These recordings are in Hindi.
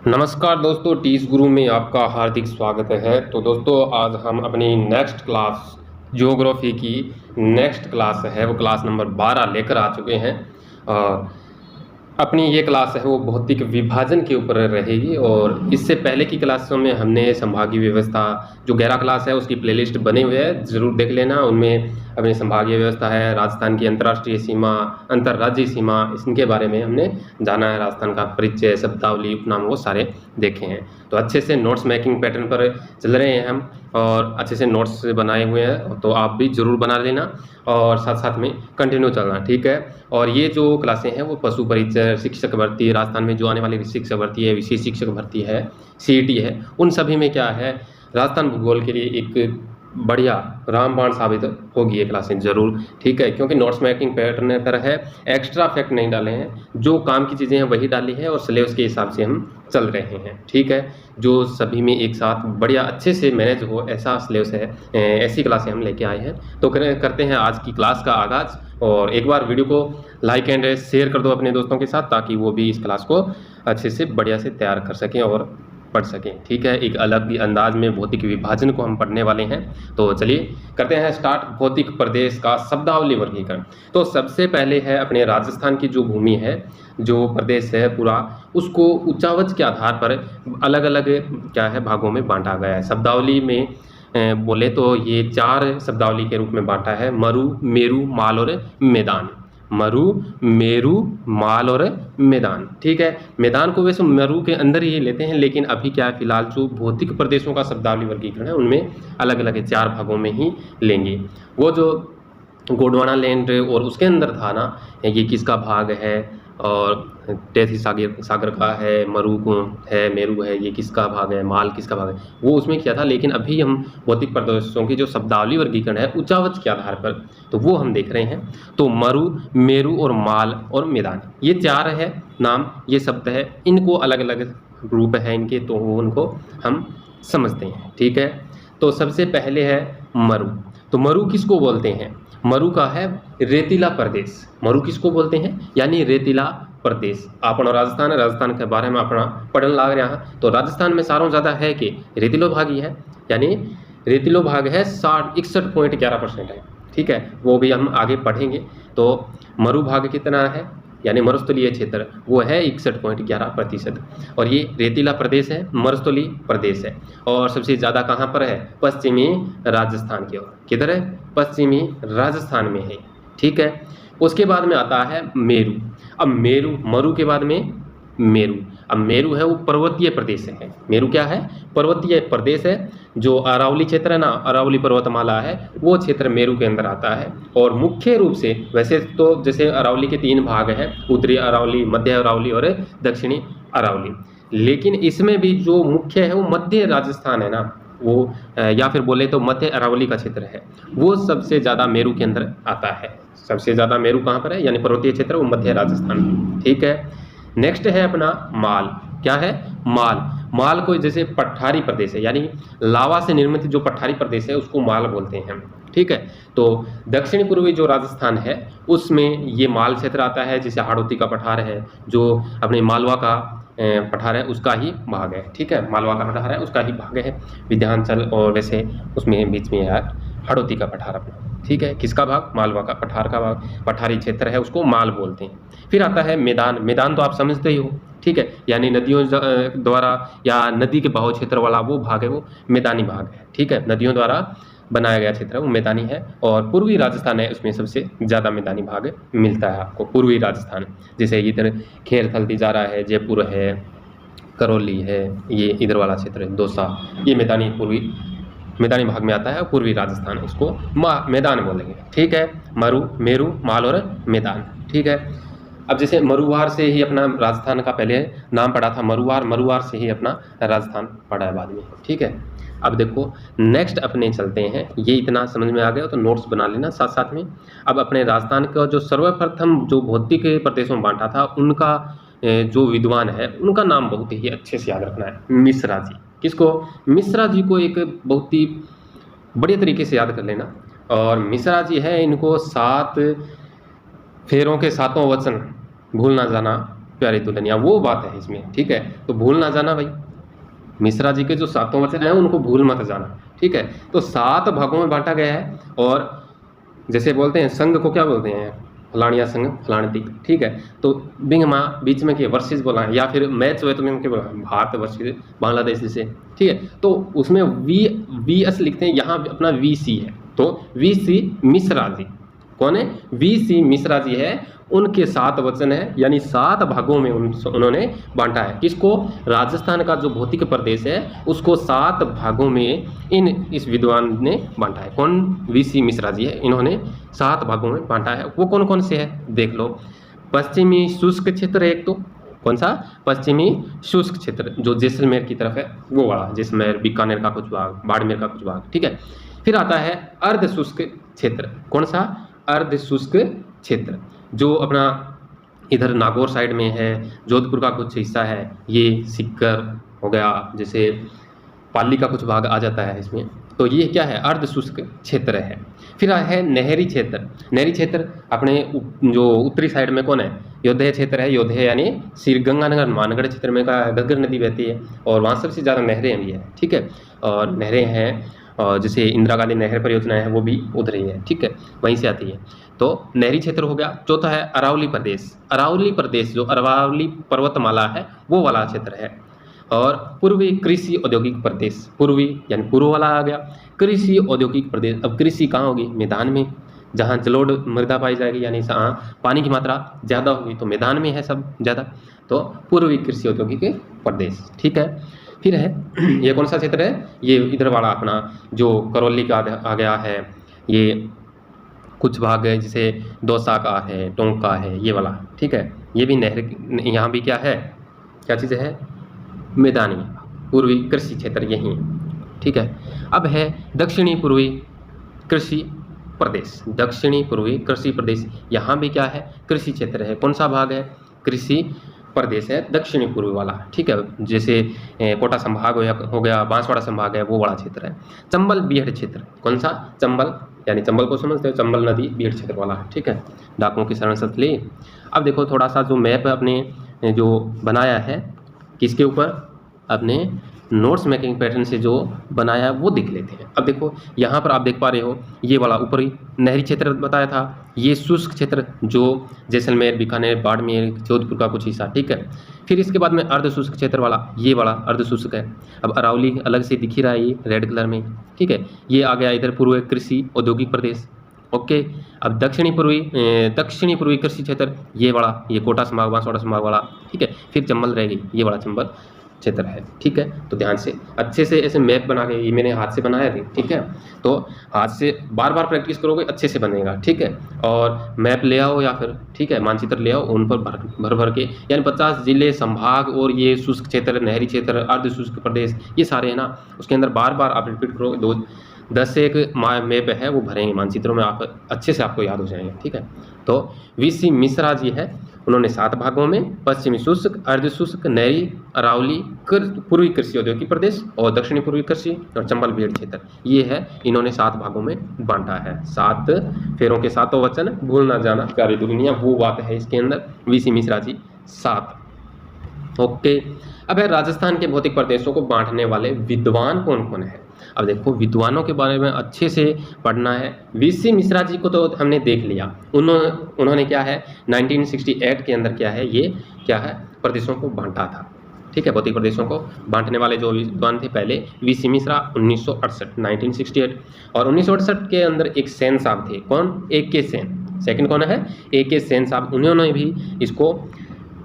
नमस्कार दोस्तों, टीस गुरु में आपका हार्दिक स्वागत है। तो दोस्तों, आज हम अपनी नेक्स्ट क्लास ज्योग्राफी की नेक्स्ट क्लास है वो क्लास नंबर 12 लेकर आ चुके हैं। और अपनी ये क्लास है वो भौतिक विभाजन के ऊपर रहेगी। और इससे पहले की क्लासों में हमने संभागीय व्यवस्था, जो 11 क्लास है उसकी प्लेलिस्ट बनी हुई है, ज़रूर देख लेना। उनमें अपनी संभागीय व्यवस्था है, राजस्थान की अंतर्राष्ट्रीय सीमा, अंतर्राज्यीय सीमा, इनके बारे में हमने जाना है। राजस्थान का परिचय, शब्दावली, उपनाम, वो सारे देखे हैं। तो अच्छे से नोट्स मेकिंग पैटर्न पर चल रहे हैं हम, और अच्छे से नोट्स बनाए हुए हैं, तो आप भी ज़रूर बना लेना और साथ साथ में कंटिन्यू चलना, ठीक है। और ये जो क्लासें हैं वो पशु परिचय, शिक्षक भर्ती, राजस्थान में जो आने वाली शिक्षक भर्ती है, विशेष शिक्षक भर्ती है, सीईटी है, उन सभी में क्या है, राजस्थान भूगोल के लिए एक बढ़िया रामबाण साबित होगी ये क्लासें ज़रूर, ठीक है। क्योंकि नोट्स मेकिंग पैटर्न पर है, एक्स्ट्रा फैक्ट नहीं डाले हैं, जो काम की चीज़ें हैं वही डाली है और सिलेबस के हिसाब से हम चल रहे हैं, ठीक है। जो सभी में एक साथ बढ़िया अच्छे से मैनेज हो, ऐसा सिलेबस है, ऐसी क्लासें हम लेके आए हैं। तो करते हैं आज की क्लास का आगाज़। और एक बार वीडियो को लाइक एंड शेयर कर दो अपने दोस्तों के साथ, ताकि वो भी इस क्लास को अच्छे से बढ़िया से तैयार कर सकें और पढ़ सकें, ठीक है। एक अलग ही अंदाज में भौतिक विभाजन को हम पढ़ने वाले हैं। तो चलिए करते हैं स्टार्ट। भौतिक प्रदेश का शब्दावली वर्गीकरण। तो सबसे पहले है अपने राजस्थान की जो भूमि है, जो प्रदेश है पूरा, उसको उच्चावच के आधार पर अलग अलग क्या है भागों में बांटा गया है। शब्दावली में बोले तो ये 4 शब्दावली के रूप में बांटा है: मरु, मेरु, माल और मैदान। मरु, मेरु, माल और मैदान, ठीक है। मैदान को वैसे मरु के अंदर ही लेते हैं, लेकिन अभी क्या है, फिलहाल जो भौतिक प्रदेशों का शब्दावली वर्गीकरण है उनमें अलग अलग 4 भागों में ही लेंगे। वो जो गोंडवाना लैंड और उसके अंदर था ना, ये किसका भाग है, और टेथी सागर का है, मरु को है, मेरु है, ये किसका भाग है, माल किसका भाग है, वो उसमें किया था। लेकिन अभी हम भौतिक प्रदेशों की जो शब्दावली वर्गीकरण है उच्चावच के आधार पर, तो वो हम देख रहे हैं। तो मरु, मेरु और माल और मैदान, ये 4 है नाम, ये शब्द है, इनको अलग अलग रूप है इनके, तो उनको हम समझते हैं, ठीक है। तो सबसे पहले है मरु। तो मरु किसको बोलते हैं? मरु का है रेतीला प्रदेश। मरु किसको बोलते हैं? यानी रेतीला प्रदेश। अपन राजस्थान के बारे में अपना पढ़न लाग रहा है, तो राजस्थान में सारों ज़्यादा है कि रेतीलो भाग ही है, यानी रेतीलो भाग है 61.11% है, ठीक है। वो भी हम आगे पढ़ेंगे। तो मरु भाग कितना है, यानी मरुस्थलीय क्षेत्र, वो है 61.11%। और ये रेतीला प्रदेश है, मरुस्थलीय प्रदेश है। और सबसे ज़्यादा कहाँ पर है? पश्चिमी राजस्थान की ओर। किधर है? पश्चिमी राजस्थान में है, ठीक है। उसके बाद में आता है मेरु। अब मेरु, मरु के बाद में मेरु। अब मेरु है वो पर्वतीय प्रदेश है। मेरु क्या है? पर्वतीय प्रदेश है। जो अरावली क्षेत्र है ना, अरावली पर्वतमाला है, वो क्षेत्र मेरु के अंदर आता है। और मुख्य रूप से वैसे तो जैसे अरावली के 3 भाग हैं, उत्तरी अरावली, मध्य अरावली और दक्षिणी अरावली, लेकिन इसमें भी जो मुख्य है वो मध्य राजस्थान है ना, वो या फिर बोले तो मध्य अरावली का क्षेत्र है, वो सबसे ज़्यादा मेरु के अंदर आता है। सबसे ज़्यादा मेरु कहाँ पर है, यानी पर्वतीय क्षेत्र, वो मध्य राजस्थान, ठीक है। नेक्स्ट है अपना माल। क्या है? माल। माल को जैसे पठारी प्रदेश है, यानी लावा से निर्मित जो पठारी प्रदेश है उसको माल बोलते हैं, ठीक है। तो दक्षिण पूर्वी जो राजस्थान है उसमें ये माल क्षेत्र आता है, जैसे हाड़ौती का पठार है, जो अपने मालवा का पठार है उसका ही भाग है, ठीक है। मालवा का पठार है उसका ही भाग है, विंध्याचल और वैसे उसमें बीच में है हाड़ौती का पठार अपना, ठीक है। किसका भाग? मालवा का, पठार का भाग, पठारी क्षेत्र है, उसको माल बोलते हैं। फिर आता है मैदान। मैदान तो आप समझते ही हो, ठीक है, यानी नदियों द्वारा या नदी के बहाव क्षेत्र वाला वो भाग है, वो मैदानी भाग है, ठीक है। नदियों द्वारा बनाया गया क्षेत्र वो मैदानी है। और पूर्वी राजस्थान है, उसमें सबसे ज़्यादा मैदानी भाग मिलता है आपको, पूर्वी राजस्थान। जैसे इधर खेर थलती जा रहा है, जयपुर है, करौली है, ये इधर वाला क्षेत्र है, दौसा, ये मैदानी भाग में आता है, पूर्वी राजस्थान, इसको मैदान बोलेंगे, ठीक है। मरु, मेरु, माल और मैदान, ठीक है। अब जैसे मरुवार से ही अपना राजस्थान का पहले नाम पड़ा था, मरुवार, मरुवार से ही अपना राजस्थान पड़ा है बाद में, ठीक है। अब देखो नेक्स्ट अपने चलते हैं, ये इतना समझ में आ गया तो नोट्स बना लेना साथ साथ में। अब अपने राजस्थान का जो सर्वप्रथम जो भौतिक प्रदेशों में बांटा था, उनका जो विद्वान है उनका नाम बहुत ही अच्छे से याद रखना है, मिश्रा जी। किसको? मिश्रा जी को एक बहुत ही बढ़िया तरीके से याद कर लेना। और मिश्रा जी है, इनको 7 फेरों के 7 वचन भूल ना जाना, प्यारी दुल्हनिया, वो बात है इसमें, ठीक है। तो भूल ना जाना भाई, मिश्रा जी के जो 7 वचन हैं उनको भूल मत जाना, ठीक है। तो 7 भागों में बांटा गया है, और जैसे बोलते हैं संघ को क्या बोलते हैं, फलानिया संघ फलाणती, ठीक है। तो बिंग माँ बीच में के वर्सेस बोला है, या फिर मैच हुए तो मैं क्या बोला, भारत वर्सेस बांग्लादेश जैसे, ठीक है। तो उसमें वी एस लिखते हैं, यहाँ अपना VC है, तो VC मिश्रा जी कौन है, VC मिश्रा जी है। उनके 7 वचन है, यानी 7 भागों में उन्होंने बांटा है। किसको, राजस्थान का जो भौतिक प्रदेश है उसको 7 भागों में इस विद्वान ने बांटा है। कौन, VC मिश्रा जी है, इन्होंने 7 भागों में बांटा है। वो कौन कौन से है देख लो। पश्चिमी शुष्क क्षेत्र, एक तो कौन सा, पश्चिमी शुष्क क्षेत्र जो जैसलमेर की तरफ है, वो वाला जैसलमेर, बीकानेर का कुछ भाग, बाड़मेर का कुछ भाग, ठीक है। फिर आता है अर्ध शुष्क क्षेत्र, कौन सा, अर्ध शुष्क क्षेत्र जो अपना इधर नागौर साइड में है, जोधपुर का कुछ हिस्सा है, ये सिक्कर हो गया, जैसे पाली का कुछ भाग आ जाता है इसमें। तो ये क्या है, अर्ध शुष्क क्षेत्र है। फिर है नहरी क्षेत्र। नहरी क्षेत्र अपने जो उत्तरी साइड में कौन है, योधे क्षेत्र है। योधे यानी श्रीगंगानगर मानगढ़ क्षेत्र में का घग्गर नदी बहती है, और वहाँ सबसे ज़्यादा नहरें भी है, ठीक है। और नहरें हैं, और जैसे इंदिरा गांधी नहर परियोजना है वो भी उधर ही है, ठीक है, वहीं से आती है। तो नहरी क्षेत्र हो गया। चौथा है अरावली प्रदेश। अरावली प्रदेश जो अरावली पर्वतमाला है वो वाला क्षेत्र है। और पूर्वी कृषि औद्योगिक प्रदेश, पूर्वी यानी पूर्व वाला आ गया। कृषि औद्योगिक प्रदेश, अब कृषि कहाँ होगी, मैदान में, जहाँ जलोढ़ मृदा पाई जाएगी, यानी जहाँ पानी की मात्रा ज़्यादा होगी, तो मैदान में है सब ज़्यादा, तो पूर्वी कृषि औद्योगिक प्रदेश, ठीक है। फिर है ये कौन सा क्षेत्र है, ये इधर वाला अपना जो करौली का आ गया है, ये कुछ भाग है जैसे दौसा का है, टोंक का है, ये वाला, ठीक है। ये भी नहर, यहाँ भी क्या है, क्या चीज़ है, मैदानी पूर्वी कृषि क्षेत्र यही, ठीक है। अब है दक्षिणी पूर्वी कृषि प्रदेश। दक्षिणी पूर्वी कृषि प्रदेश, यहाँ भी क्या है, कृषि क्षेत्र है। कौन सा भाग है, कृषि प्रदेश है दक्षिणी पूर्वी वाला, ठीक है। जैसे कोटा संभाग हो गया, बांसवाड़ा संभाग है, वो बड़ा क्षेत्र है। चंबल बीहड़ क्षेत्र, कौन सा, चंबल यानी चंबल को समझते हो, चंबल नदी बीहड़ क्षेत्र वाला, ठीक है। डाकुओं की शरण शस्त्र ली। अब देखो थोड़ा सा जो मैप अपने जो बनाया है, किसके ऊपर, अपने नोट्स मेकिंग पैटर्न से जो बनाया है वो देख लेते हैं। अब देखो यहाँ पर आप देख पा रहे हो, ये वाला ऊपरी नहरी क्षेत्र बताया था, ये शुष्क क्षेत्र जो जैसलमेर, बीकानेर, बाड़मेर, जोधपुर का कुछ हिस्सा, ठीक है। फिर इसके बाद में अर्ध शुष्क क्षेत्र वाला, ये वाला अर्ध शुष्क है। अब अरावली अलग से दिख ही रहा है ये रेड कलर में, ठीक है। ये आ गया इधर पूर्व कृषि औद्योगिक प्रदेश, ओके। अब दक्षिणी पूर्वी कृषि क्षेत्र, ये वाला, ये कोटा संभाग, बांसवाड़ा संभाग वाला, ठीक है। फिर चंबल रहेगी, ये वाला चंबल क्षेत्र है, ठीक है। तो ध्यान से अच्छे से ऐसे मैप बना के, ये मैंने हाथ से बनाया थी, ठीक है। तो हाथ से बार बार प्रैक्टिस करोगे अच्छे से बनेगा, ठीक है। और मैप ले आओ, या फिर ठीक है मानचित्र ले आओ, उन पर भर भर के, यानी 50 जिले, संभाग, और ये शुष्क क्षेत्र, नहरी क्षेत्र, अर्ध शुष्क प्रदेश, ये सारे है ना, उसके अंदर बार बार आप रिपीट करोगे। 10 से एक मैप है वो भरेंगे मानचित्रों में, आप अच्छे से आपको याद हो जाएंगे, ठीक है। तो VC मिश्रा जी है, उन्होंने 7 भागों में पश्चिमी शुष्क, अर्ध शुष्क, नहरी, अरावली, पूर्वी कृषि औद्योगिक प्रदेश और दक्षिणी पूर्वी कृषि और चंबल बीहड़ क्षेत्र, ये है इन्होंने 7 भागों में बांटा है। 7 फेरों के 7 वचन, भूल ना जाना प्यारी दुल्हनिया, वो बात है इसके अंदर। VC Mishra ji 7, okay. अब है राजस्थान के भौतिक प्रदेशों को बांटने वाले विद्वान कौन कौन है। अब देखो विद्वानों के बारे में अच्छे से पढ़ना है। VC मिश्रा जी को तो हमने देख लिया, उन्होंने क्या है 1968 के अंदर क्या है, ये क्या है, प्रदेशों को बांटा था, ठीक है। भौतिक प्रदेशों को बांटने वाले जो विद्वान थे पहले, VC मिश्रा 1968 और 1968 के अंदर एक सेन साहब थे, कौन, AK सेन। सेकंड कौन है, AK सेन साहब, उन्होंने भी इसको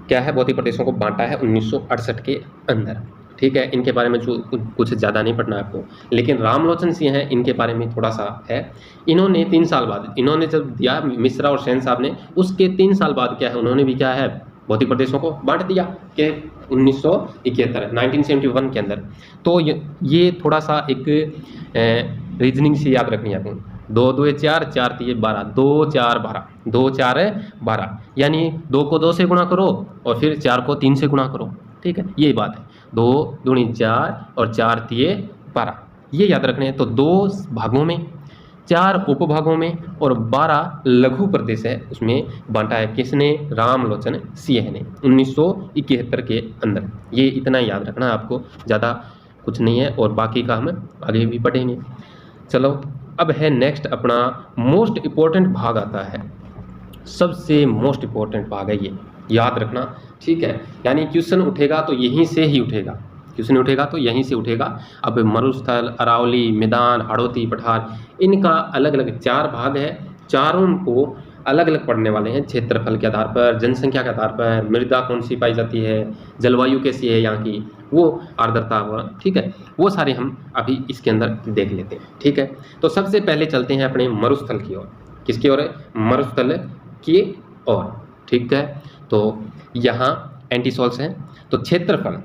क्या है, भौतिक प्रदेशों को बांटा है 1968 के अंदर, ठीक है। इनके बारे में जो कुछ ज़्यादा नहीं पढ़ना है आपको, लेकिन रामलोचन सिंह हैं, इनके बारे में थोड़ा सा है। इन्होंने 3 साल बाद, इन्होंने जब दिया मिश्रा और सेन साहब ने, उसके 3 साल बाद क्या है, उन्होंने भी क्या है भौतिक प्रदेशों को बांट दिया कि 1971 के अंदर। तो ये थोड़ा सा एक रीजनिंग से याद रखनी है आपको। 2 2 4 4 3 12, 2 4 12, 2 4 12, यानी 2 को 2 से गुणा करो और फिर 4 को 3 से गुणा करो, ठीक है। ये बात है, 2 दूनी 4 और 4 3 12, ये याद रखने हैं। तो 2 भागों में 4 उपभागों में और 12 लघु प्रदेश है उसमें बांटा है। किसने? रामलोचन सिंह ने 1971 के अंदर। ये इतना याद रखना है आपको, ज़्यादा कुछ नहीं है, और बाकी का हम आगे भी पढ़ेंगे। चलो अब है नेक्स्ट अपना मोस्ट इम्पोर्टेंट भाग आता है, सबसे मोस्ट इम्पोर्टेंट भाग है ये, याद रखना, ठीक है। यानी क्वेश्चन उठेगा तो यहीं से ही उठेगा, क्वेश्चन उठेगा तो यहीं से उठेगा। अब मरुस्थल, अरावली, मैदान, हाड़ौती, पठार, इनका अलग अलग 4 भाग है, चारों को अलग अलग पढ़ने वाले हैं। क्षेत्रफल के आधार पर, जनसंख्या के आधार पर, मृदा कौन सी पाई जाती है, जलवायु कैसी है यहाँ की, वो आर्द्रता, ठीक है, वो सारे हम अभी इसके अंदर देख लेते हैं, ठीक है। तो सबसे पहले चलते हैं अपने मरुस्थल की ओर। किसकी ओर है? मरुस्थल की ओर, ठीक है। तो यहाँ एंटीसोल्स हैं। तो क्षेत्रफल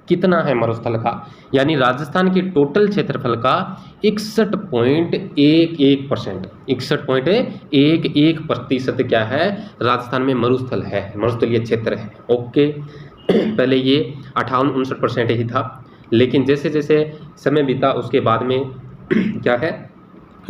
कितना है मरुस्थल का? यानी राजस्थान के टोटल क्षेत्रफल का 61.11%, 61.11% क्या है? राजस्थान में मरुस्थल है, मरुस्थलीय क्षेत्र है। ओके, पहले ये 58-59% ही था, लेकिन जैसे जैसे समय बीता उसके बाद में क्या है,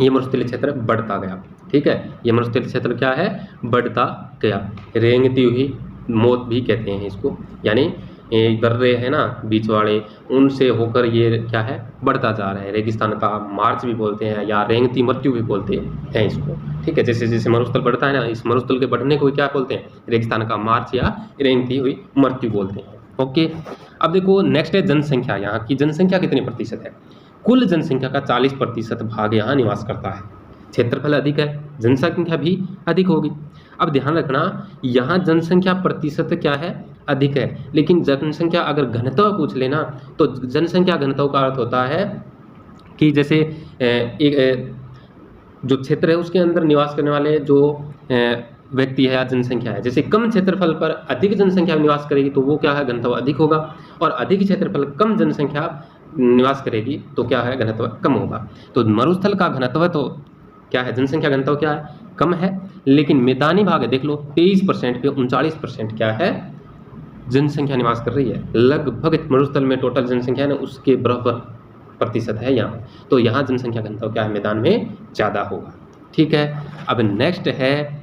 ये मरुस्थलीय क्षेत्र बढ़ता गया, ठीक है। ये मरुस्थलीय क्षेत्र क्या है? बढ़ता गया। रेंगती हुई मौत भी कहते हैं इसको, यानी दर्रे है ना बीच वाले, उनसे होकर ये क्या है? बढ़ता जा रहा है। रेगिस्तान का मार्च भी बोलते हैं, या रेंगती मृत्यु भी बोलते हैं इसको, ठीक है। जैसे जैसे मरुस्थल बढ़ता है ना, इस मरुस्थल के बढ़ने को क्या बोलते हैं? रेगिस्तान का मार्च या रेंगती हुई मृत्यु बोलते हैं। ओके, अब देखो नेक्स्ट है जनसंख्या। यहाँ की जनसंख्या कितनी प्रतिशत है? कुल जनसंख्या का 40% भाग यहाँ निवास करता है। क्षेत्रफल अधिक है, जनसंख्या भी अधिक होगी। अब ध्यान रखना, यहाँ जनसंख्या प्रतिशत क्या है? अधिक है, लेकिन जनसंख्या अगर घनत्व पूछ लेना तो जनसंख्या घनत्व का अर्थ होता है कि जैसे एक जो क्षेत्र है उसके अंदर निवास करने वाले जो व्यक्ति है या जनसंख्या है, जैसे कम क्षेत्रफल पर अधिक जनसंख्या निवास करेगी तो वो क्या है? घनत्व अधिक होगा, और अधिक क्षेत्रफल कम जनसंख्या निवास करेगी तो क्या है? घनत्व कम होगा। तो मरुस्थल का घनत्व तो क्या है? जनसंख्या घनत्व क्या है? कम है, लेकिन मैदानी भाग है, देख लो 23% पे 39% क्या है? जनसंख्या निवास कर रही है। लगभग मरुस्थल में टोटल जनसंख्या है ना उसके बराबर प्रतिशत है यहाँ, तो यहाँ जनसंख्या घनत्व क्या है? मैदान में ज़्यादा होगा, ठीक है। अब नेक्स्ट है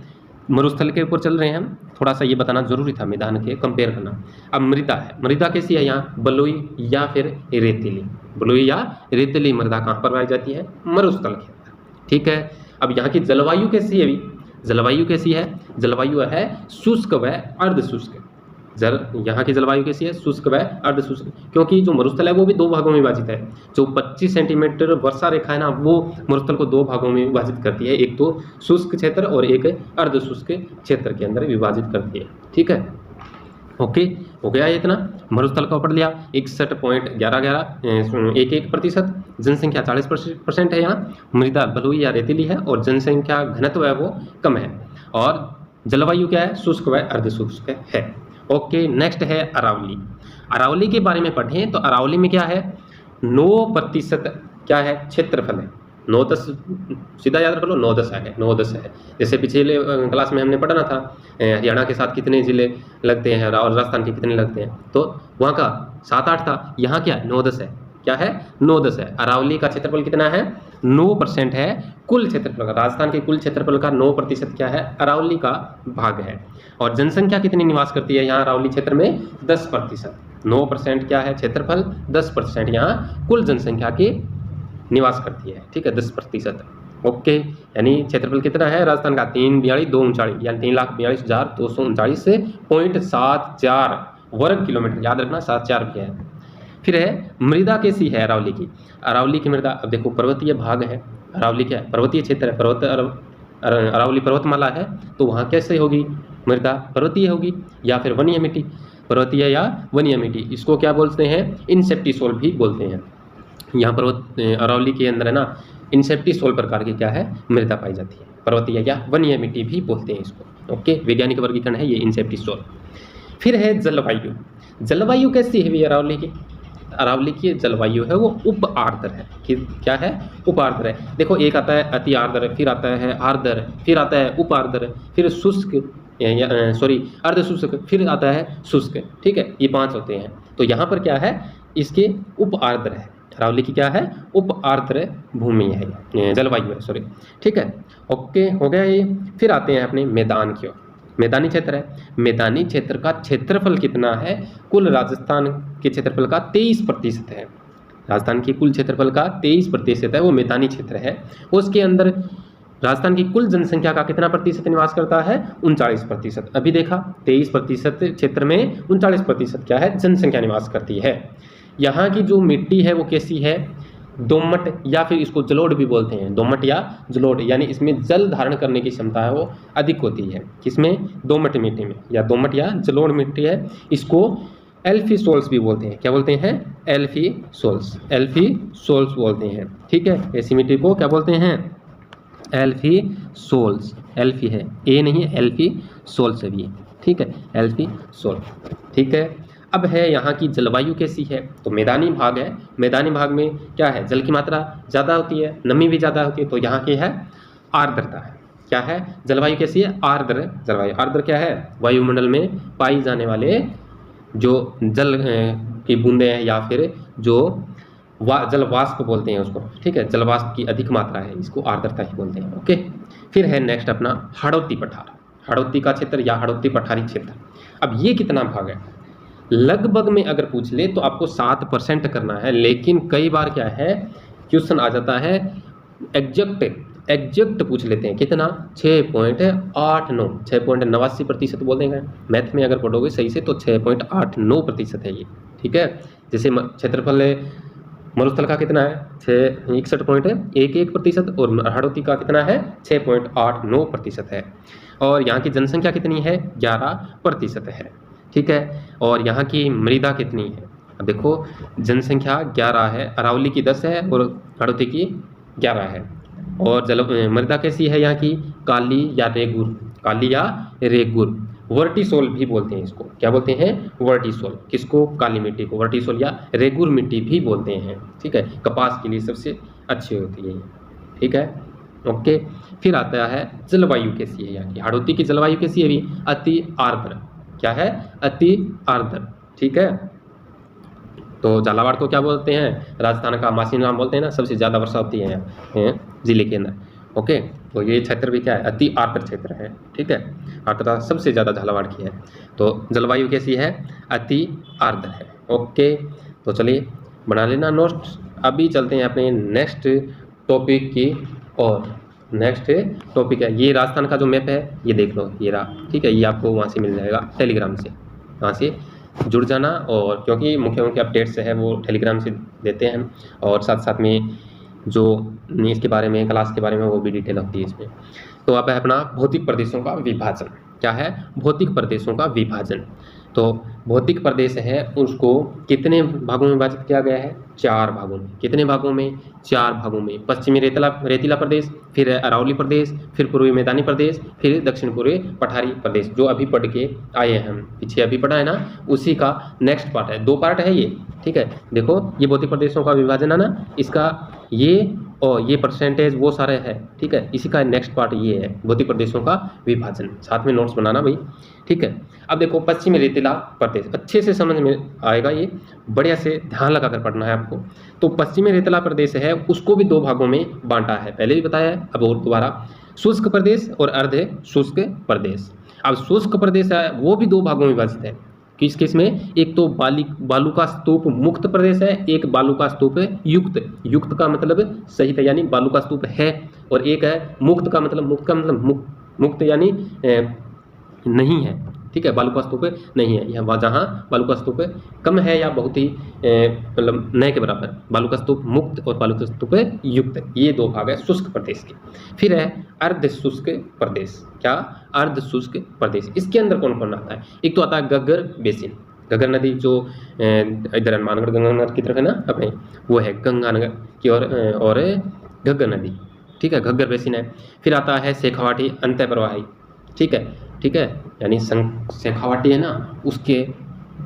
मरुस्थल के ऊपर चल रहे हैं हम, थोड़ा सा ये बताना जरूरी था, मैदान के कंपेयर करना। अब मृदा है, मृदा कैसी है यहाँ? बलुई या फिर रेतीली, बलुई या रेतीली मृदा कहाँ पर पाई जाती है? मरुस्थल के अंदर, ठीक है। अब यहाँ की जलवायु कैसी है? अभी जलवायु कैसी है? जलवायु है शुष्क व अर्ध शुष्क। यहाँ की जलवायु कैसी है? शुष्क व अर्ध शुष्क, क्योंकि जो मरुस्थल है वो भी 2 भागों में विभाजित है। जो 25 सेंटीमीटर वर्षा रेखा है ना, वो मरुस्थल को 2 भागों में विभाजित करती है, एक तो शुष्क क्षेत्र और एक अर्ध शुष्क क्षेत्र के अंदर विभाजित करती है, ठीक है। ओके, हो गया इतना, मरुस्थल का पढ़ लिया। 61.11%, जनसंख्या 40% है यहाँ, मृदा बलुई या रेतीली है, और जनसंख्या घनत्व है वो कम है, और जलवायु क्या है? शुष्क व अर्ध शुष्क है। ओके, नेक्स्ट है अरावली। अरावली के बारे में पढ़ें तो अरावली में क्या है? 9% क्या है? क्षेत्रफल है। 9-10 सीधा याद रख लो, 9-10 है, 9-10 है। जैसे पिछले क्लास में हमने पढ़ा था हरियाणा के साथ कितने जिले लगते हैं और राजस्थान के कितने लगते हैं, तो वहाँ का 7-8 था, यहाँ क्या है? 9-10 है। क्या है? 9-10 है। अरावली का क्षेत्रफल कितना है? 9% है कुल क्षेत्रफल का। राजस्थान के कुल क्षेत्रफल का 9% क्या है? अरावली का भाग है। और जनसंख्या कितनी निवास करती है यहाँ अरावली क्षेत्र में? 10%। 9% क्या है क्षेत्रफल? 10% यहाँ कुल जनसंख्या की निवास करती है, ठीक है, 10%। ओके, यानी क्षेत्रफल कितना है राजस्थान का? 342,239, यानी 3,42,239.74 वर्ग किलोमीटर। याद रखना 74 भी है। फिर है मृदा कैसी है अरावली की? अरावली की मृदा, अब देखो पर्वतीय भाग है, अरावली क्या है? पर्वतीय क्षेत्र है, अरावली पर्वतमाला है, तो वहाँ कैसे होगी मृदा? पर्वतीय होगी या फिर वनीय मिट्टी? पर्वतीय या वनीय मिट्टी, इसको क्या बोलते हैं? इनसेप्टिसोल भी बोलते हैं। यहाँ अरावली के अंदर है ना इनसेप्टिसोल प्रकार की क्या है? मृदा पाई जाती है, पर्वतीय या वनीय मिट्टी भी बोलते हैं इसको। ओके, वैज्ञानिक वर्गीकरण है ये इनसेप्टिसोल। फिर है जलवायु। जलवायु कैसी है अरावली की? अरावली की जलवायु है वो उप आर्द्र है। क्या है? उप आर्द्र है। देखो एक आता है अति आर्द्र, फिर आता है आर्द्र, फिर आता है उप आर्द्र, फिर शुष्क अर्ध शुष्क, फिर आता है शुष्क, ठीक है, ये 5 होते हैं। तो यहाँ पर क्या है? इसके उप आर्द्र है, अरावली की क्या है, उप आर्द्र भूमि है, जलवायु है, सॉरी। ठीक है, ओके हो गया ये। फिर आते हैं अपने मैदान की ओर। मैदानी क्षेत्र है, मैदानी क्षेत्र का क्षेत्रफल कितना है, कुल राजस्थान के क्षेत्रफल का 23% है। राजस्थान की कुल क्षेत्रफल का 23% है वो मैदानी क्षेत्र है। उसके अंदर राजस्थान की कुल जनसंख्या का कितना प्रतिशत निवास करता है, 39%। अभी देखा 23% क्षेत्र में 39% क्या है, जनसंख्या निवास करती है। यहाँ की जो मिट्टी है वो कैसी है, दोमट या फिर इसको जलोढ़ भी बोलते हैं, दोमट या जलोढ़, यानी इसमें जल धारण करने की क्षमता है वो अधिक होती है। किसमें, दोमट मिट्टी में, या दोमट या जलोढ़ मिट्टी है। इसको एल्फी सोल्स भी बोलते हैं। क्या बोलते हैं, एल्फी सोल्स, एल्फी सोल्स बोलते हैं। ठीक है, ऐसी मिट्टी को क्या बोलते हैं, एल्फी सोल्स। एल्फी है, ए नहीं है, एल्फी सोल्स है भी। ठीक है, एल्फी सोल। ठीक है, अब है यहाँ की जलवायु कैसी है, तो मैदानी भाग है, मैदानी भाग में क्या है, जल की मात्रा ज़्यादा होती है, नमी भी ज़्यादा होती है, तो यहाँ की है आर्द्रता है। क्या है, जलवायु कैसी है, आर्द्र जलवायु। आर्द्र क्या है, वायुमंडल में पाई जाने वाले जो जल की बूंदें हैं, या फिर जो जल वाष्प बोलते हैं उसको। ठीक है, जल वाष्प की अधिक मात्रा है, इसको आर्द्रता ही बोलते हैं। ओके, फिर है नेक्स्ट अपना हाड़ौती पठार, हाड़ौती का क्षेत्र या हाड़ौती पठारी क्षेत्र। अब ये कितना भाग है, लगभग में अगर पूछ ले तो आपको 7% करना है, लेकिन कई बार क्या है क्वेश्चन आ जाता है एग्जैक्ट पूछ लेते हैं, कितना, 6.89, 6.89% बोल देंगे। मैथ में अगर पढ़ोगे सही से तो 6.89% है ये। ठीक है, जैसे क्षेत्रफल मरुस्थल का कितना है, 61.11%, और हाड़ौती का कितना है, 6.89% है। और यहाँ की जनसंख्या कितनी है, 11% है। ठीक है, और यहाँ की मृदा कितनी है, अब देखो जनसंख्या 11 है, अरावली की 10 है और हाड़ौती की 11 है। और मृदा कैसी है यहाँ की, काली या रेगुर, काली या रेगुर, वर्टिसोल भी बोलते हैं इसको। क्या बोलते हैं, वर्टिसोल। किसको, काली मिट्टी को वर्टिसोल या रेगुर मिट्टी भी बोलते हैं। ठीक है, कपास के लिए सबसे अच्छी होती है। ठीक है, ओके। फिर आता है जलवायु कैसी है यहाँ की, हाड़ौती की जलवायु कैसी है, भी अति आर्द्र। क्या है, अति आर्द्र। ठीक है, तो झालावाड़ को क्या बोलते हैं, राजस्थान का मासी नाम बोलते हैं ना, सबसे ज़्यादा वर्षा होती है जिले के अंदर। ओके, तो ये क्षेत्र भी क्या है, अति आर्द्र क्षेत्र है। ठीक है, आर्द्रता सबसे ज़्यादा झालावाड़ की है। तो जलवायु कैसी है, अति आर्द्र है। ओके, तो चलिए बना लेना नोट्स। अभी चलते हैं अपने नेक्स्ट टॉपिक की और नेक्स्ट टॉपिक है, ये राजस्थान का जो मैप है ये देख लो, ये रहा। ठीक है, ये आपको वहाँ से मिल जाएगा टेलीग्राम से, वहाँ से जुड़ जाना। और क्योंकि मुख्य अपडेट्स है वो टेलीग्राम से देते हैं, और साथ साथ में जो इसके बारे में, क्लास के बारे में, वो भी डिटेल होती है इसमें। तो अब है अपना भौतिक प्रदेशों का विभाजन। क्या है, भौतिक प्रदेशों का विभाजन। तो भौतिक प्रदेश है उसको कितने भागों में विभाजित किया गया है, 4 भागों में। कितने भागों में, 4 भागों में। पश्चिमी रेतीला प्रदेश, फिर अरावली प्रदेश, फिर पूर्वी मैदानी प्रदेश, फिर दक्षिण पूर्वी पठारी प्रदेश, जो अभी पढ़ के आए हैं हम, पीछे अभी पढ़ा है ना, उसी का नेक्स्ट पार्ट है। 2 पार्ट है ये। ठीक है, देखो ये भौतिक प्रदेशों का विभाजन है ना, इसका ये और ये परसेंटेज वो सारे है। ठीक है, इसी का नेक्स्ट पार्ट ये है, भौतिक प्रदेशों का विभाजन। साथ में नोट्स बनाना भाई। ठीक है, अब देखो पश्चिमी रेतीला प्रदेश, अच्छे से समझ में आएगा, ये बढ़िया से ध्यान लगाकर पढ़ना है आपको। तो पश्चिमी रेतीला प्रदेश है उसको भी 2 भागों में बांटा है, पहले भी बताया है, अब और दोबारा। शुष्क प्रदेश और अर्ध शुष्क प्रदेश। अब शुष्क प्रदेश है वो भी 2 भागों में विभाजित है। किस किस में, एक तो बालू का स्तूप मुक्त प्रदेश है, एक बालू का स्तूप युक्त। युक्त का मतलब सहित यानी बालू का स्तूप है, और एक है मुक्त का मतलब मुक्त यानी नहीं है। ठीक है, बालू का स्तूप नहीं है, यह जहाँ बालू का स्तूप कम है या बहुत ही मतलब नए के बराबर, बालू का स्तूप मुक्त और बालू का स्तूप युक्त, ये 2 भाग है शुष्क प्रदेश के। फिर है अर्ध शुष्क प्रदेश। क्या, अर्ध शुष्क प्रदेश। इसके अंदर कौन कौन आता है, एक तो आता है घग्गर बेसिन, घग्गर नदी जो इधर हनुमानगढ़ गंगानगर की तरफ है ना अपने, वो है गंगानगर की और घग्गर नदी। ठीक है, घग्गर बेसिन है। फिर आता है शेखावाटी अंतः प्रवाही। ठीक है, यानी शेखावाटी है ना उसके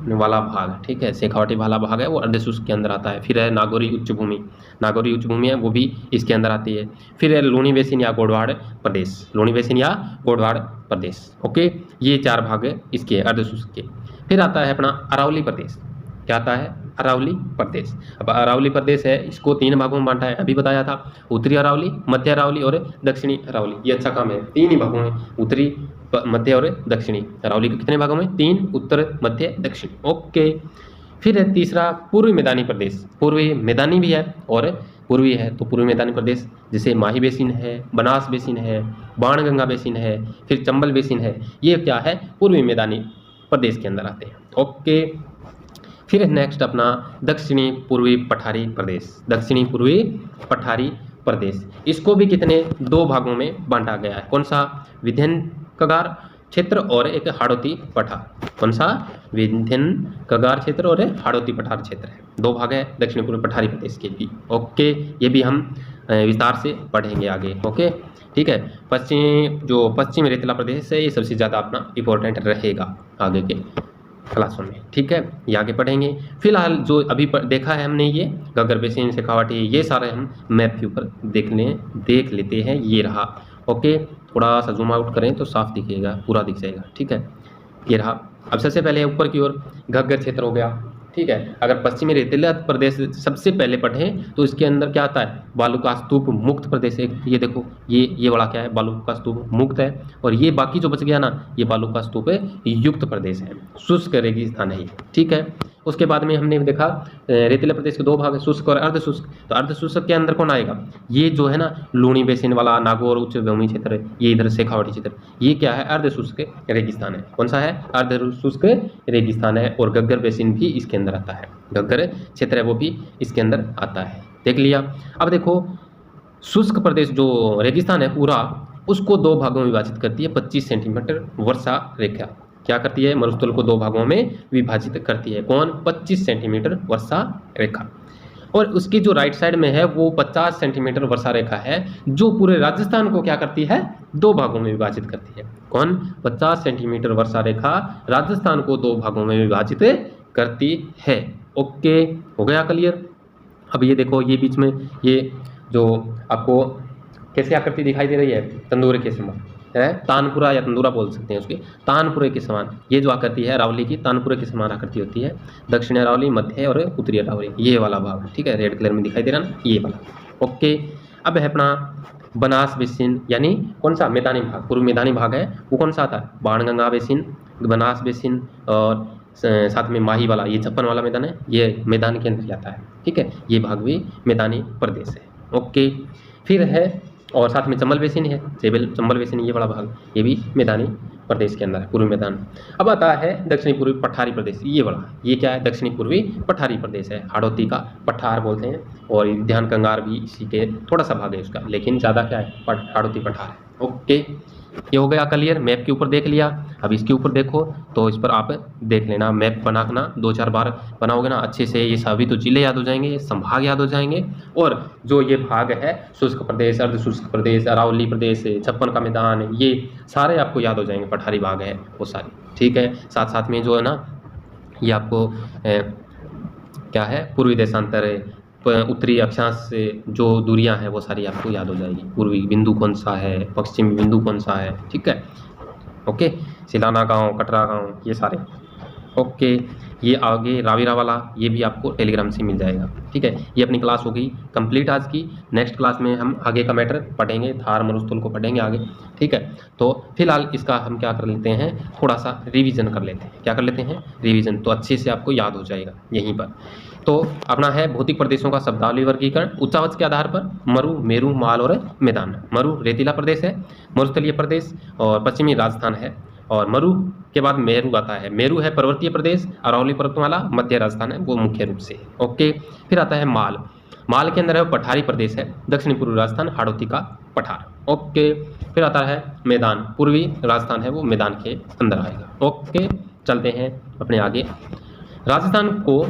वाला भाग। ठीक है, शेखावाटी वाला भाग है वो अर्ध शुष्क के अंदर आता है। फिर है नागौरी उच्च भूमि, नागौरी उच्च भूमि है वो भी इसके अंदर आती है। फिर है लूणी बेसिन या गोडवाड़ प्रदेश, लूणी बेसिन या गोडवाड़ प्रदेश। ओके, ये 4 भाग है इसके अर्ध शुष्क के। फिर आता है अपना अरावली प्रदेश। क्या आता है, अरावली प्रदेश। अब अरावली प्रदेश है, इसको 3 भागों में बांटा है, अभी बताया था, उत्तरी अरावली, मध्य अरावली और दक्षिणी अरावली। ये अच्छा काम है, 3 ही भागों में, उत्तरी, मध्य और दक्षिणी। अरावली के कितने भागों में, 3, उत्तर, मध्य, दक्षिण। ओके। फिर है तीसरा पूर्वी मैदानी प्रदेश। पूर्वी मैदानी भी है और पूर्वी है, तो पूर्वी मैदानी प्रदेश जैसे माही बेसिन है, बनास बेसिन है, बाणगंगा बेसिन है, फिर चंबल बेसिन है, ये क्या है, पूर्वी मैदानी प्रदेश के अंदर आते हैं। ओके। फिर नेक्स्ट अपना दक्षिणी पूर्वी पठारी प्रदेश। दक्षिणी पूर्वी पठारी प्रदेश, इसको भी कितने, 2 भागों में बांटा गया है। कौन सा, विंध्य कगार क्षेत्र और एक हाड़ौती पठार। कौन सा, विंध्य कगार क्षेत्र और हाड़ौती पठार क्षेत्र है। 2 भाग है दक्षिणी पूर्वी पठारी प्रदेश के भी। ओके, ये भी हम विस्तार से पढ़ेंगे आगे। ओके, ठीक है। पश्चिम रेतीला प्रदेश है, ये सबसे ज़्यादा अपना इंपॉर्टेंट रहेगा आगे के क्लासों में। ठीक है, ये आगे पढ़ेंगे। फिलहाल जो अभी देखा है हमने, ये घग्गर बेसिन, शेखावाटी, ये सारे हम मैप के ऊपर देख लेते हैं। ये रहा। ओके, थोड़ा सा जूम आउट करें तो साफ दिखेगा, पूरा दिख जाएगा। ठीक है, ये रहा। अब सबसे पहले ऊपर की ओर घग्गर क्षेत्र हो गया। ठीक है, अगर पश्चिमी रेतीला प्रदेश सबसे पहले पढ़ें तो इसके अंदर क्या आता है, बालू का स्तूप मुक्त प्रदेश है। ये देखो, ये वाला क्या है, बालू का स्तूप मुक्त है, और ये बाकी जो बच गया ना, ये बालू का स्तूप युक्त प्रदेश है, शुष्क रेगिस्तान है ये। ठीक है, उसके बाद में हमने देखा रेतीला प्रदेश के 2 भाग है, शुष्क और अर्धशुष्क। तो अर्धशुष्क के अंदर कौन आएगा, ये जो है ना, लूणी बेसिन वाला नागौर उच्च भूमि क्षेत्र, ये इधर शेखावाटी क्षेत्र, ये क्या है, अर्धशुष्क रेगिस्तान है। कौन सा है, अर्धशुष्क रेगिस्तान है। और घग्गर बेसिन भी इसके अंदर आता है, घग्गर क्षेत्र है वो भी इसके अंदर आता है। देख लिया। अब देखो, शुष्क प्रदेश जो रेगिस्तान है पूरा, उसको 2 भागों में विभाजित करती है 25 सेंटीमीटर वर्षा रेखा। क्या करती है, मरुस्थल को 2 भागों में विभाजित करती है। कौन, 25 सेंटीमीटर वर्षा रेखा। और उसकी जो राइट साइड में है वो 50 सेंटीमीटर वर्षा रेखा है, जो पूरे राजस्थान को क्या करती है, 2 भागों में विभाजित करती है। कौन, 50 सेंटीमीटर वर्षा रेखा राजस्थान को 2 भागों में विभाजित करती है। ओके, हो गया क्लियर। अब ये देखो, ये बीच में ये जो आपको कैसे आकृति दिखाई दे रही है, तंदूर के समान है, तानपुरा या तंदूरा बोल सकते हैं उसके, तानपुरे के समान। ये जो आकृति है अरावली की, तानपुरे के समान आकृति होती है। दक्षिणी अरावली, मध्य और उत्तरी अरावली, ये वाला भाग। ठीक है, रेड कलर में दिखाई दे रहा ना, ये वाला। ओके, अब है अपना बनास बेसिन, यानी कौन सा, मैदानी भाग, पूर्व मैदानी भाग है, वो कौन सा आता है, बाणगंगा बेसिन, बनास बेसिन, और साथ में माही वाला, ये छप्पन वाला मैदान है, ये मैदान के अंदर आता है। ठीक है, ये भाग भी मैदानी प्रदेश है। ओके, फिर है, और साथ में चंबल बेसिन है, चंबल बेसिन, ये बड़ा भाग, ये भी मैदानी प्रदेश के अंदर है, पूर्वी मैदान। अब आता है दक्षिणी पूर्वी पठारी प्रदेश, ये बड़ा, ये क्या है, दक्षिणी पूर्वी पठारी प्रदेश है, हाड़ौती का पठार बोलते हैं, और ध्यान कंगार भी इसी के थोड़ा सा भाग है उसका, लेकिन ज़्यादा क्या है, हाड़ौती पठार है। ओके, ये हो गया क्लियर। मैप के ऊपर देख लिया। अब इसके ऊपर देखो तो इस पर आप देख लेना, मैप बनाना 2-4 बार बनाओगे ना अच्छे से, ये सभी तो जिले याद हो जाएंगे, संभाग याद हो जाएंगे, और जो ये भाग है, शुष्क प्रदेश, अर्धशुष्क प्रदेश, अरावली प्रदेश, छप्पन का मैदान, ये सारे आपको याद हो जाएंगे, पठारी भाग है वो सारे। ठीक है, साथ साथ में जो है ना, ये आपको क्या है, पूर्वी देशांतर है, उत्तरी अक्षांश से जो दूरियां हैं वो सारी आपको याद हो जाएगी, पूर्वी बिंदु कौन सा है, पश्चिमी बिंदु कौन सा है। ठीक है, ओके, सिलाना गांव, कटरा गांव, ये सारे। ओके, ये आगे रावीरा वाला, ये भी आपको टेलीग्राम से मिल जाएगा। ठीक है, ये अपनी क्लास हो गई कंप्लीट आज की। नेक्स्ट क्लास में हम आगे का मैटर पढ़ेंगे, थार मरुस्थल को पढ़ेंगे आगे। ठीक है, तो फिलहाल इसका हम क्या कर लेते हैं, थोड़ा सा रिवीजन कर लेते हैं। क्या कर लेते हैं, रिवीजन, तो अच्छे से आपको याद हो जाएगा यहीं पर। तो अपना है भौतिक प्रदेशों का शब्दावली वर्गीकरण उच्चावच के आधार पर, मरु, मेरु, माल और मैदान। मरु रेतीला प्रदेश है, मरुस्थलीय प्रदेश और पश्चिमी राजस्थान है, और मरु के बाद मेरु आता है। मेरु है पर्वतीय प्रदेश, अरावली पर्वतमाला, मध्य राजस्थान है वो मुख्य रूप से। ओके, फिर आता है माल। माल के अंदर है पठारी प्रदेश है, दक्षिणी पूर्वी राजस्थान, हाड़ौती का पठार। ओके, फिर आता है मैदान, पूर्वी राजस्थान है वो मैदान के अंदर आएगा। ओके, चलते हैं अपने आगे। राजस्थान को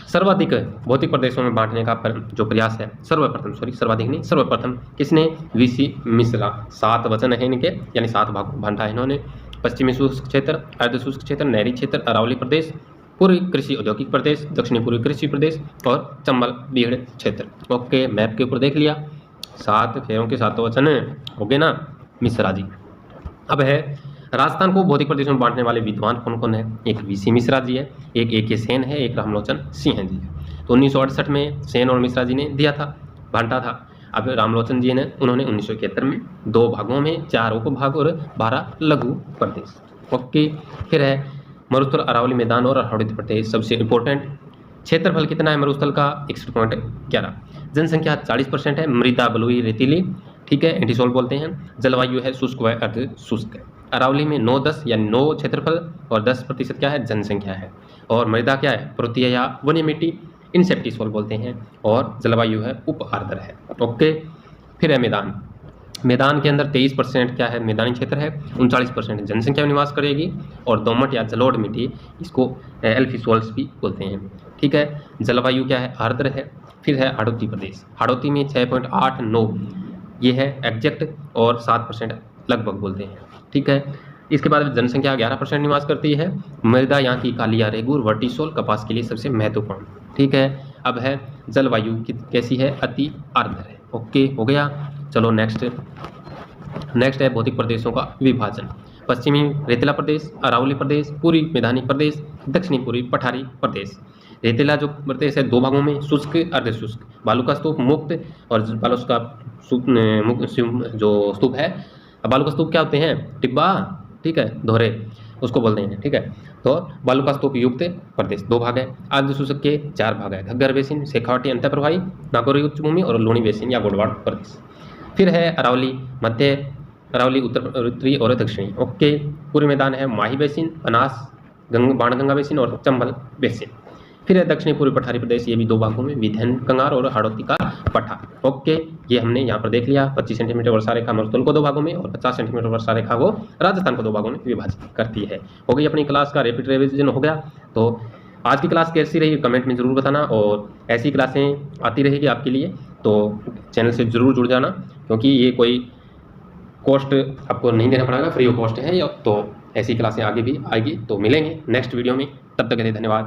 सर्वाधिक भौतिक प्रदेशों में बांटने का जो प्रयास है, सर्वप्रथम किसने, वीसी मिश्रा। 7 वचन है इनके, यानी 7 भाग बांटा है इन्होंने। पश्चिमी शुष्क क्षेत्र, अर्धशुष्क क्षेत्र, नहरी क्षेत्र, अरावली प्रदेश, पूर्वी कृषि औद्योगिक प्रदेश, दक्षिणी पूर्वी कृषि प्रदेश और चंबल बीड़ क्षेत्र। ओके, मैप के ऊपर देख लिया, 7 फेरों के 7 वचन हो गए ना मिश्रा जी। अब है राजस्थान को भौतिक प्रदेशों में बांटने वाले विद्वान कौन कौन है? एक वीसी मिश्रा जी है, एक ए के सेन है, एक रामलोचन सिंह जी है। तो 1968 में सेन और मिश्रा जी ने दिया था, बांटा था। अब रामलोचन जी ने उन्होंने 1971 में 2 भागों में 4 उपभाग और 12 लघु प्रदेश। ओके, फिर है मरुस्थल, अरावली मैदान और हाड़ौती प्रदेश। सबसे इंपॉर्टेंट, क्षेत्रफल कितना है मरुस्थल का? 61.11। जनसंख्या 40% है, मृदा बलुई रेतीली, ठीक है, एंटीसोल बोलते हैं। जलवायु है शुष्क व अर्ध शुष्क। अरावली में 9-10 या 9 क्षेत्रफल और 10% क्या है? जनसंख्या है। और मृदा क्या है? पर्वतीय या वन्य मिट्टी, इंसेप्टिसोल बोलते हैं। और जलवायु है उप आर्द्र है। ओके, फिर है मैदान। मैदान के अंदर 23% क्या है? मैदानी क्षेत्र है। 39% जनसंख्या में निवास करेगी। और दोमट या जलोढ़ मिट्टी, इसको एल्फिसोल्स भी बोलते हैं, ठीक है। जलवायु क्या है? आर्द्र है। फिर है हाड़ौती प्रदेश। हाड़ौती में 6.89 ये है एग्जैक्ट, और 7% लगभग बोलते हैं, ठीक है। इसके बाद जनसंख्या 11% निवास करती है। मृदा यहाँ की कालिया रेगुर वर्टिसोल कपास के लिए सबसे महत्वपूर्ण, ठीक है। अब है जलवायु कैसी है? अति आर्द्र है। ओके, हो गया। चलो नेक्स्ट है भौतिक प्रदेशों का विभाजन। पश्चिमी रेतीला प्रदेश, अरावली प्रदेश, पूर्वी मैदानी प्रदेश, दक्षिणी पूर्वी पठारी प्रदेश। रेतीला जो प्रदेश है 2 भागों में, शुष्क अर्ध शुष्क। बालू का स्तूप मुक्त और बालू का जो स्तूप है, बालू का स्तूप क्या होते हैं? टिब्बा, ठीक है, दोहरे उसको बोलते हैं, ठीक है। तो बालू का स्तूप युक्त प्रदेश 2 भाग है। अर्ध शुष्क के 4 भाग है, घग्गर बेसिन, शेखावटी अंतःप्रवाही, नागौरी उच्च भूमि और लूणी बेसिन या गोडवाड़ प्रदेश। फिर है अरावली मध्य, अरावली उत्तरी और दक्षिणी। ओके, पूर्वी मैदान है माही बेसिन, बनास बाणगंगा बेसिन और चंबल बेसिन। फिर है दक्षिणी पूर्वी पठारी प्रदेश, ये भी 2 भागों में, विंध्य कंगार और हाड़ौती का पठार। ओके, ये हमने यहाँ पर देख लिया। 25 सेंटीमीटर वर्षा रेखा मरुस्थल को 2 भागों में और 50 सेंटीमीटर वर्षा रेखा को राजस्थान को 2 भागों में विभाजित करती है। हो गई अपनी क्लास का रैपिड रिवीजन हो गया। तो आज की क्लास कैसी रही कमेंट में ज़रूर बताना, और ऐसी क्लासें आती रहेगी आपके लिए, तो चैनल से ज़रूर जुड़ जाना, क्योंकि ये कोई कॉस्ट आपको नहीं देना पड़ेगा, फ्री ऑफ कॉस्ट है। तो ऐसी क्लासें आगे भी आएगी। तो मिलेंगे नेक्स्ट वीडियो में, तब तक के लिए धन्यवाद।